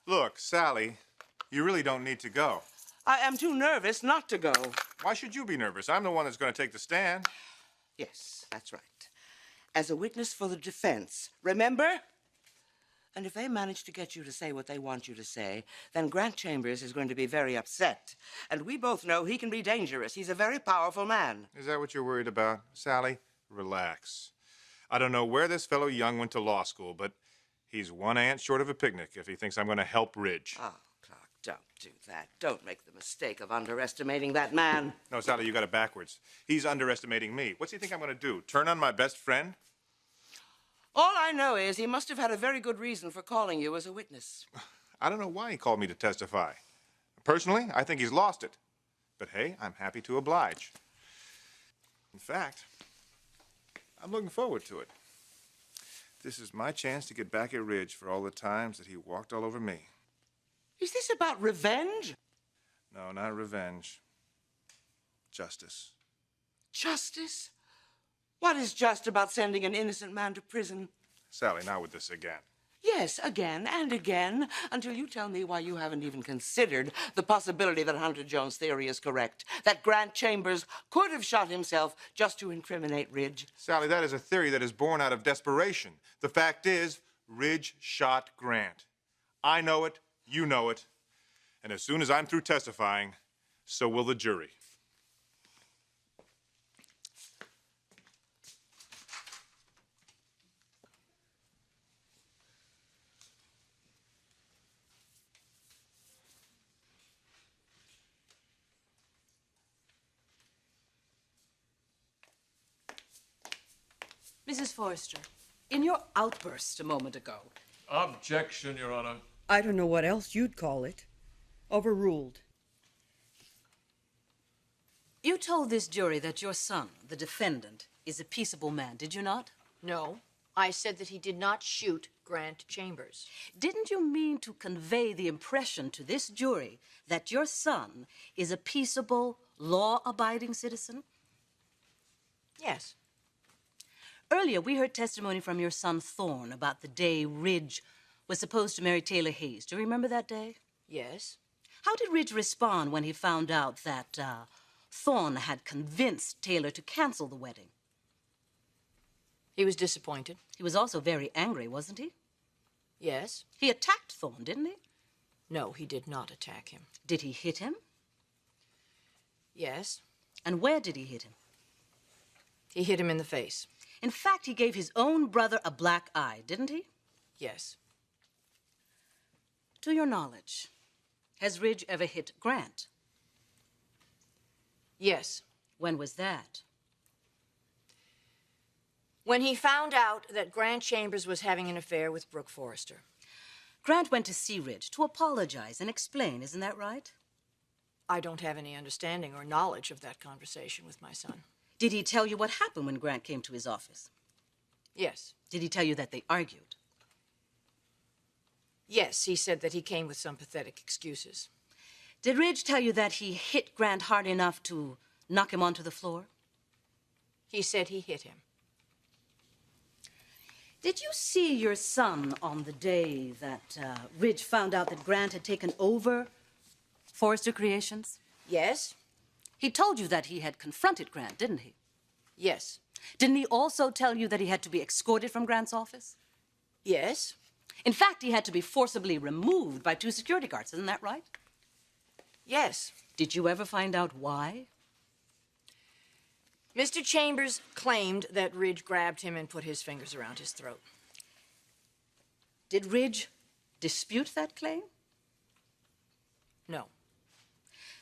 Look, Sally, you really don't need to go. I am too nervous not to go. Why should you be nervous? I'm the one that's going to take the stand. Yes, that's right. As a witness for the defense, remember? And if they manage to get you to say what they want you to say, then Grant Chambers is going to be very upset. And we both know he can be dangerous. He's a very powerful man. Is that what you're worried about? Sally, relax. I don't know where this fellow Young went to law school, but he's one ant short of a picnic if he thinks I'm going to help Ridge. Oh, Clark, don't do that. Don't make the mistake of underestimating that man. No, Sally, you got it backwards. He's underestimating me. What's he think I'm going to do? Turn on my best friend? All I know is he must have had a very good reason for calling you as a witness. I don't know why he called me to testify. Personally, I think he's lost it. But hey, I'm happy to oblige. In fact, I'm looking forward to it. This is my chance to get back at Ridge for all the times that he walked all over me. Is this about revenge? No, not revenge. Justice. Justice? What is just about sending an innocent man to prison? Sally, not with this again. Yes, again and again, until you tell me why you haven't even considered the possibility that Hunter Jones' theory is correct, that Grant Chambers could have shot himself just to incriminate Ridge. Sally, that is a theory that is born out of desperation. The fact is, Ridge shot Grant. I know it, you know it, and as soon as I'm through testifying, so will the jury. Mrs. Forrester, in your outburst a moment ago... Objection, Your Honor. I don't know what else you'd call it. Overruled. You told this jury that your son, the defendant, is a peaceable man, did you not? No, I said that he did not shoot Grant Chambers. Didn't you mean to convey the impression to this jury that your son is a peaceable, law-abiding citizen? Yes. Earlier, we heard testimony from your son, Thorne, about the day Ridge was supposed to marry Taylor Hayes. Do you remember that day? Yes. How did Ridge respond when he found out that Thorne had convinced Taylor to cancel the wedding? He was disappointed. He was also very angry, wasn't he? Yes. He attacked Thorne, didn't he? No, he did not attack him. Did he hit him? Yes. And where did he hit him? He hit him in the face. In fact, he gave his own brother a black eye, didn't he? Yes. To your knowledge, has Ridge ever hit Grant? Yes. When was that? When he found out that Grant Chambers was having an affair with Brooke Forrester. Grant went to see Ridge to apologize and explain, isn't that right? I don't have any understanding or knowledge of that conversation with my son. Did he tell you what happened when Grant came to his office? Yes. Did he tell you that they argued? Yes, he said that he came with some pathetic excuses. Did Ridge tell you that he hit Grant hard enough to knock him onto the floor? He said he hit him. Did you see your son on the day that Ridge found out that Grant had taken over Forrester Creations? Yes. He told you that he had confronted Grant, didn't he? Yes. Didn't he also tell you that he had to be escorted from Grant's office? Yes. In fact, he had to be forcibly removed by 2 security guards, isn't that right? Yes. Did you ever find out why? Mr. Chambers claimed that Ridge grabbed him and put his fingers around his throat. Did Ridge dispute that claim? No.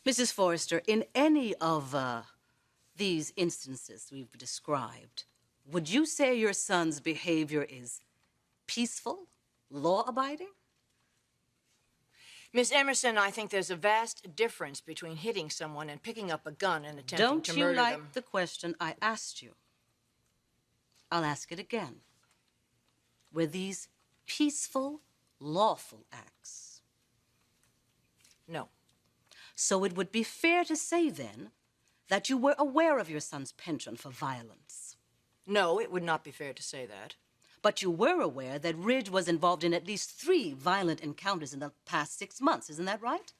Mrs. Forrester, in any of these instances we've described, would you say your son's behavior is peaceful, law-abiding? Miss Emerson, I think there's a vast difference between hitting someone and picking up a gun and attempting to murder them. Don't you like the question I asked you? I'll ask it again. Were these peaceful, lawful acts? No. So it would be fair to say, then, that you were aware of your son's penchant for violence. No, it would not be fair to say that. But you were aware that Ridge was involved in at least 3 violent encounters in the past 6 months. Isn't that right?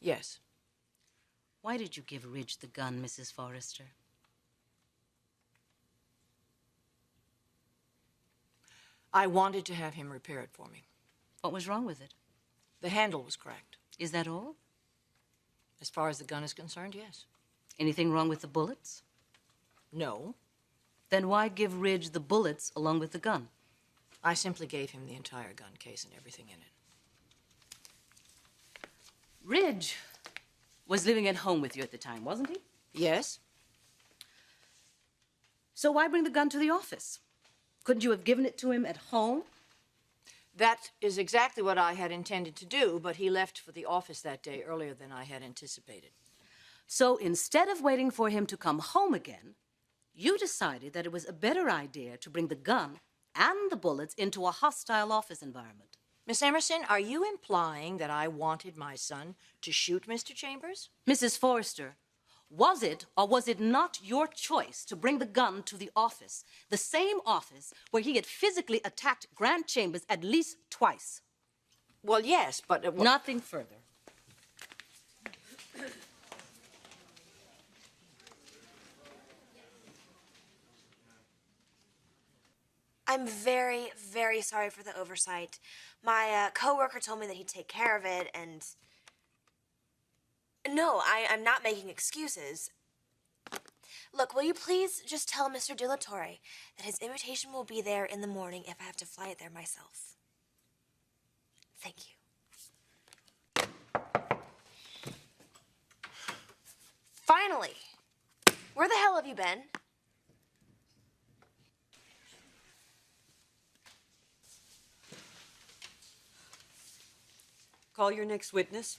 Yes. Why did you give Ridge the gun, Mrs. Forrester? I wanted to have him repair it for me. What was wrong with it? The handle was cracked. Is that all? As far as the gun is concerned, yes. Anything wrong with the bullets? No. Then why give Ridge the bullets along with the gun? I simply gave him the entire gun case and everything in it. Ridge was living at home with you at the time, wasn't he? Yes? So why bring the gun to the office? Couldn't you have given it to him at home? That is exactly what I had intended to do, but he left for the office that day earlier than I had anticipated. So instead of waiting for him to come home again, you decided that it was a better idea to bring the gun and the bullets into a hostile office environment. Miss Emerson, are you implying that I wanted my son to shoot Mr. Chambers? Mrs. Forrester, was it or was it not your choice to bring the gun to the office, the same office where he had physically attacked Grant Chambers at least twice? Well, yes, but... Nothing further. I'm very, very sorry for the oversight. My coworker told me that he'd take care of it, and... No, I'm not making excuses. Look, will you please just tell Mr. De La Torre that his invitation will be there in the morning if I have to fly it there myself. Thank you. Finally! Where the hell have you been? Call your next witness.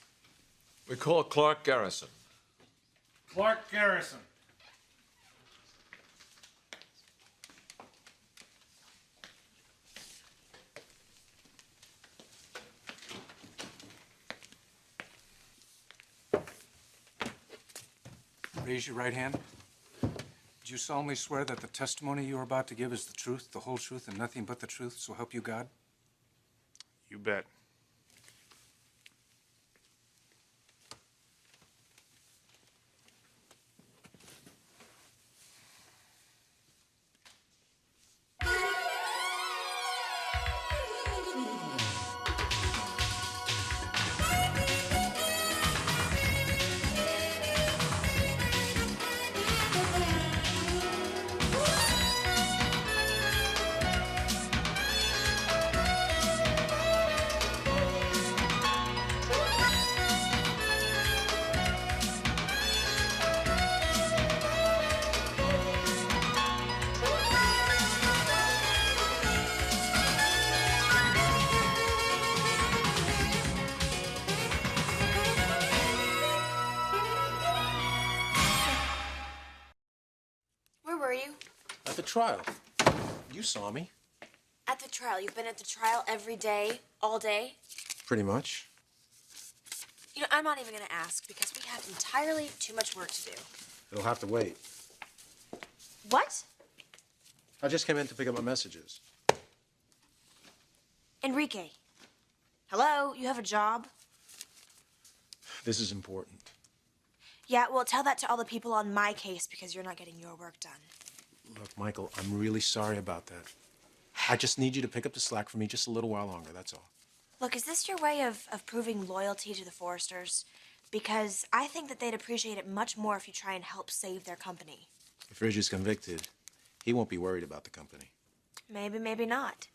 We call Clarke Garrison. Clarke Garrison. Raise your right hand. Do you solemnly swear that the testimony you are about to give is the truth, the whole truth, and nothing but the truth, so help you God? You bet. Where were you? At the trial. You saw me. At the trial. You've been at the trial every day, all day? Pretty much. You know, I'm not even going to ask because we have entirely too much work to do. It'll have to wait. What? I just came in to pick up my messages. Enrique. Hello? You have a job? This is important. Yeah, well, tell that to all the people on my case because you're not getting your work done. Look, Michael, I'm really sorry about that. I just need you to pick up the slack for me just a little while longer, that's all. Look, is this your way of proving loyalty to the Forresters? Because I think that they'd appreciate it much more if you try and help save their company. If Ridge is convicted, he won't be worried about the company. Maybe, maybe not.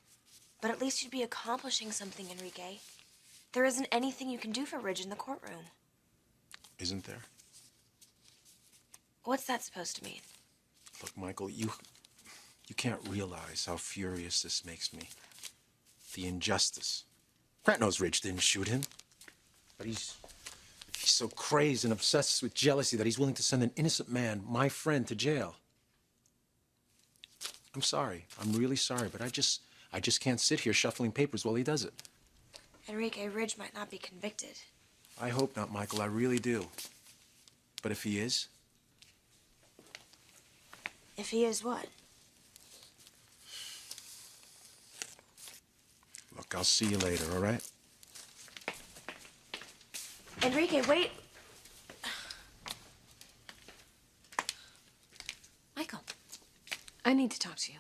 But at least you'd be accomplishing something, Enrique. There isn't anything you can do for Ridge in the courtroom. Isn't there? What's that supposed to mean? Look, Michael, you can't realize how furious this makes me. The injustice. Grant knows Ridge didn't shoot him. But he's so crazed and obsessed with jealousy that he's willing to send an innocent man, my friend, to jail. I'm sorry. I'm really sorry, but I just can't sit here shuffling papers while he does it. Enrique, Ridge might not be convicted. I hope not, Michael. I really do. But if he is? If he is what? Look, I'll see you later, all right? Enrique, wait. Michael, I need to talk to you.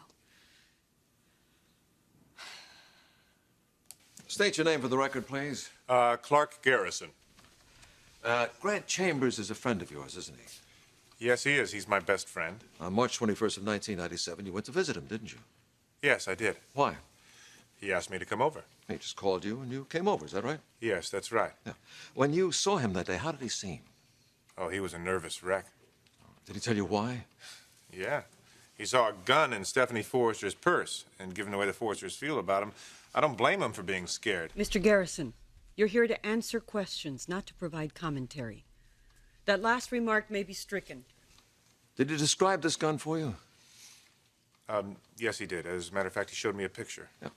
State your name for the record, please. Clarke Garrison. Grant Chambers is a friend of yours, isn't he? Yes, he is. He's my best friend. On March 21st of 1997, you went to visit him, didn't you? Yes, I did. Why? He asked me to come over. He just called you and you came over, is that right? Yes, that's right. Yeah. When you saw him that day, how did he seem? Oh, he was a nervous wreck. Did he tell you why? Yeah. He saw a gun in Stephanie Forrester's purse, and given the way the Forresters feel about him, I don't blame him for being scared. Mr. Garrison, you're here to answer questions, not to provide commentary. That last remark may be stricken. Did he describe this gun for you? Yes, he did. As a matter of fact, he showed me a picture. Yeah.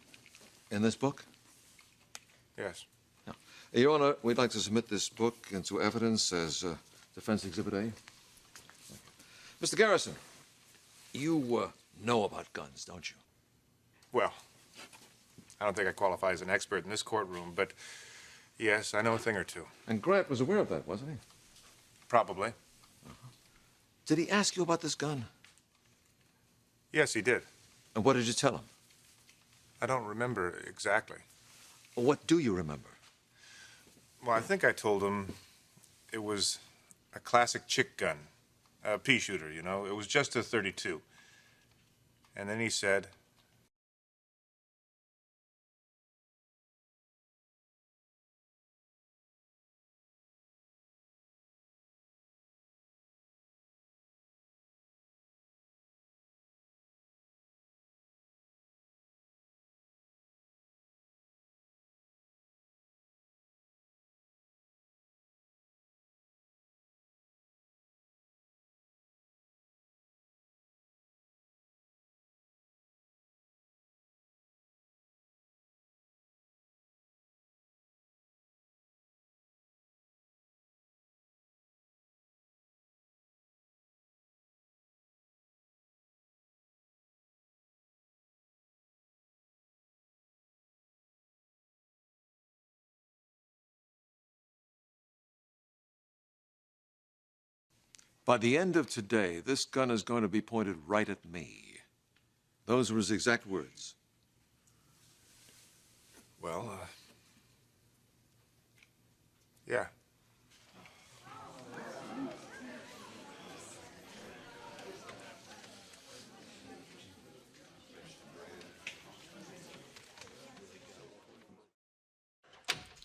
In this book? Yes. Yeah. Your Honor, we'd like to submit this book into evidence as Defense Exhibit A. Mr. Garrison, you know about guns, don't you? Well, I don't think I qualify as an expert in this courtroom, but yes, I know a thing or two. And Grant was aware of that, wasn't he? Probably. Did he ask you about this gun? Yes, he did. And what did you tell him? I don't remember exactly. What do you remember? Well, I think I told him it was a classic chick gun, a pea shooter, you know. It was just a 32. And then he said, By the end of today, this gun is going to be pointed right at me. Those were his exact words. well, yeah.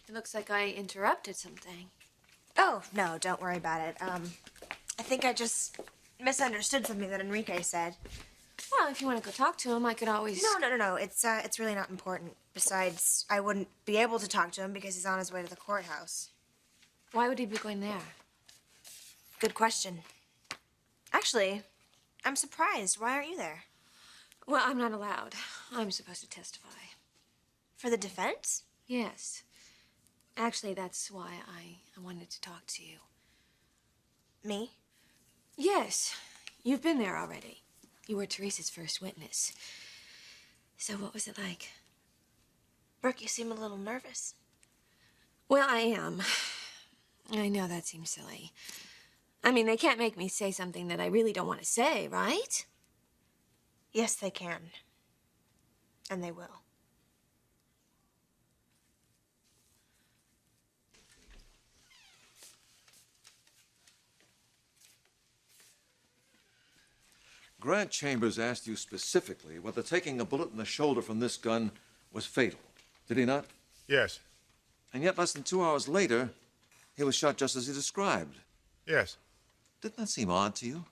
It looks like I interrupted something. Oh, no, don't worry about it. I think I just misunderstood something that Enrique said. Well, if you want to go talk to him, I could always... No. It's really not important. Besides, I wouldn't be able to talk to him because he's on his way to the courthouse. Why would he be going there? Good question. Actually, I'm surprised. Why aren't you there? Well, I'm not allowed. I'm supposed to testify. For the defense? Yes. Actually, that's why I wanted to talk to you. Me? Yes. You've been there already. You were Teresa's first witness. So what was it like? Brooke, you seem a little nervous. Well, I am. I know that seems silly. I mean, they can't make me say something that I really don't want to say, right? Yes, they can. And they will. Grant Chambers asked you specifically whether taking a bullet in the shoulder from this gun was fatal. Did he not? Yes. And yet, less than 2 hours later, he was shot just as he described. Yes. Didn't that seem odd to you?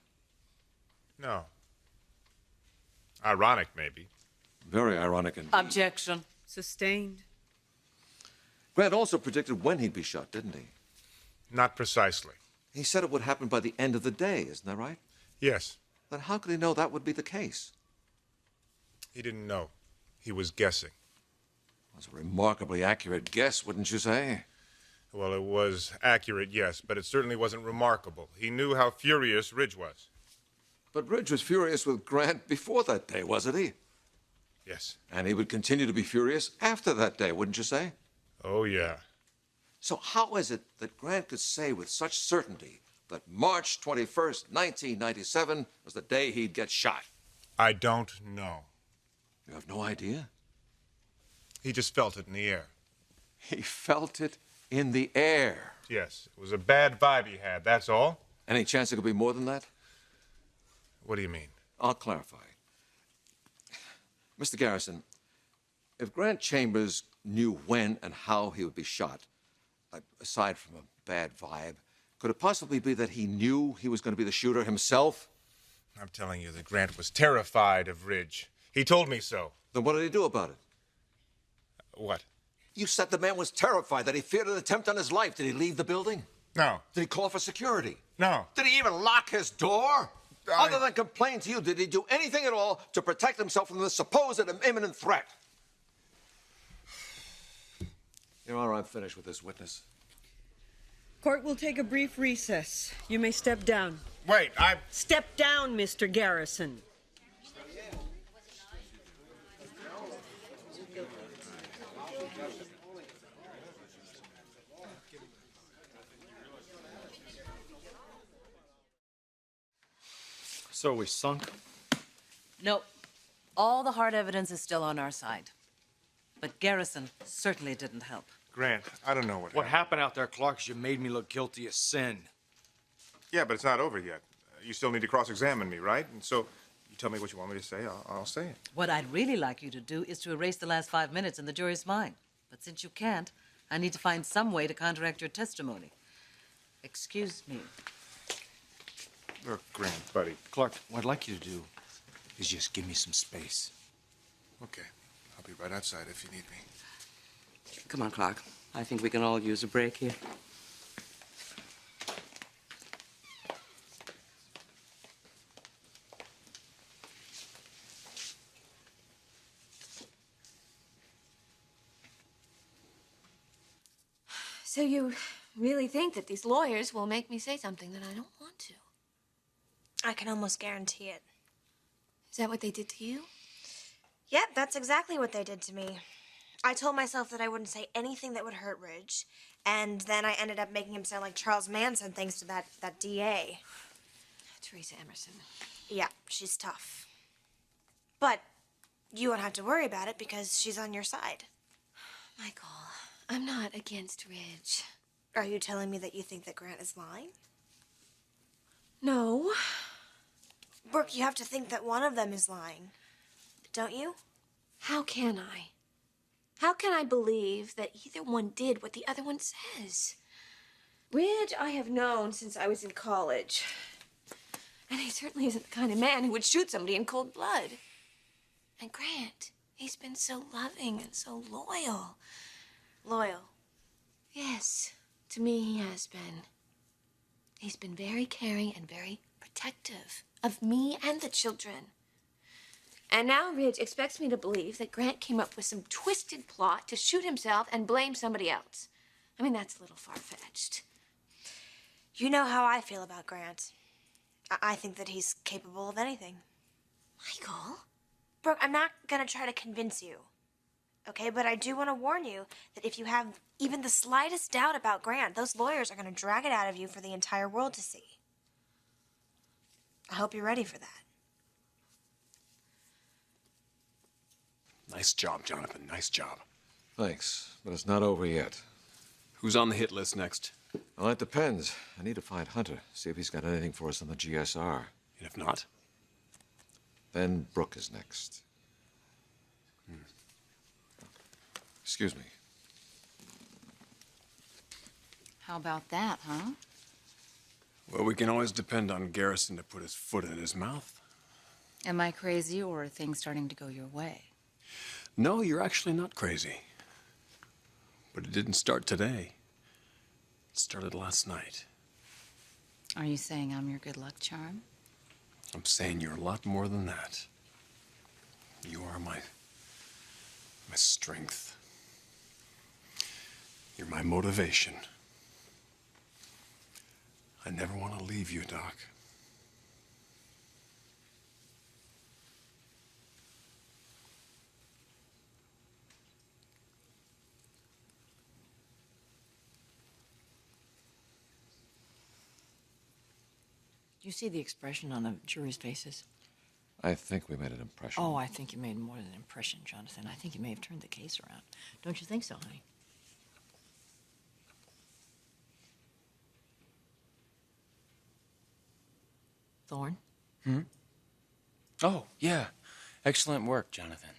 No. Ironic, maybe. Very ironic indeed. Objection. Sustained. Grant also predicted when he'd be shot, didn't he? Not precisely. He said it would happen by the end of the day, isn't that right? Yes. Then how could he know that would be the case? He didn't know. He was guessing. It was a remarkably accurate guess, wouldn't you say? Well, it was accurate, yes, but it certainly wasn't remarkable. He knew how furious Ridge was. But Ridge was furious with Grant before that day, wasn't he? Yes. And he would continue to be furious after that day, wouldn't you say? Oh, yeah. So how is it that Grant could say with such certainty that March 21st, 1997 was the day he'd get shot? I don't know. You have no idea? He just felt it in the air. He felt it in the air. Yes, it was a bad vibe he had, that's all. Any chance it could be more than that? What do you mean? I'll clarify. Mr. Garrison, if Grant Chambers knew when and how he would be shot, aside from a bad vibe, could it possibly be that he knew he was going to be the shooter himself? I'm telling you that Grant was terrified of Ridge. He told me so. Then what did he do about it? What? You said the man was terrified, that he feared an attempt on his life. Did he leave the building? No. Did he call for security? No. Did he even lock his door? Other than complain to you, did he do anything at all to protect himself from the supposed imminent threat? Your Honor, I'm finished with this witness. Court will take a brief recess. You may step down. Wait, Step down, Mr. Garrison. So we sunk? No, all the hard evidence is still on our side. But Garrison certainly didn't help. Grant, I don't know What happened out there, Clarke, is you made me look guilty of sin. Yeah, but it's not over yet. You still need to cross-examine me, right? And so you tell me what you want me to say, I'll say it. What I'd really like you to do is to erase the last 5 minutes in the jury's mind. But since you can't, I need to find some way to counteract your testimony. Excuse me. Look, Grant, buddy. Clarke, what I'd like you to do is just give me some space. Okay. I'll be right outside if you need me. Come on, Clarke. I think we can all use a break here. So you really think that these lawyers will make me say something that I don't want to? I can almost guarantee it. Is that what they did to you? Yep, that's exactly what they did to me. I told myself that I wouldn't say anything that would hurt Ridge, and then I ended up making him sound like Charles Manson thanks to that DA. Teresa Emerson. Yeah, she's tough. But you won't have to worry about it because she's on your side. Michael, I'm not against Ridge. Are you telling me that you think that Grant is lying? No. Brooke, you have to think that one of them is lying. Don't you? How can I? How can I believe that either one did what the other one says? Ridge I have known since I was in college. And he certainly isn't the kind of man who would shoot somebody in cold blood. And Grant, he's been so loving and so loyal. Loyal? Yes, to me he has been. He's been very caring and very protective of me and the children. And now Ridge expects me to believe that Grant came up with some twisted plot to shoot himself and blame somebody else. I mean, that's a little far-fetched. You know how I feel about Grant. I think that he's capable of anything. Michael? Brooke, I'm not gonna try to convince you. Okay, but I do want to warn you that if you have even the slightest doubt about Grant, those lawyers are gonna drag it out of you for the entire world to see. I hope you're ready for that. Nice job, Jonathan. Nice job. Thanks, but it's not over yet. Who's on the hit list next? Well, it depends. I need to find Hunter, see if he's got anything for us on the GSR. And if not? Then Brooke is next. Excuse me. How about that, huh? Well, we can always depend on Garrison to put his foot in his mouth. Am I crazy, or are things starting to go your way? No, you're actually not crazy. But it didn't start today. It started last night. Are you saying I'm your good luck charm? I'm saying you're a lot more than that. You are my strength. You're my motivation. I never want to leave you, Doc. you see the expression on the jury's faces? I think we made an impression. Oh, I think you made more than an impression, Jonathan. I think you may have turned the case around. Don't you think so, honey? Thorne? Oh, yeah. Excellent work, Jonathan.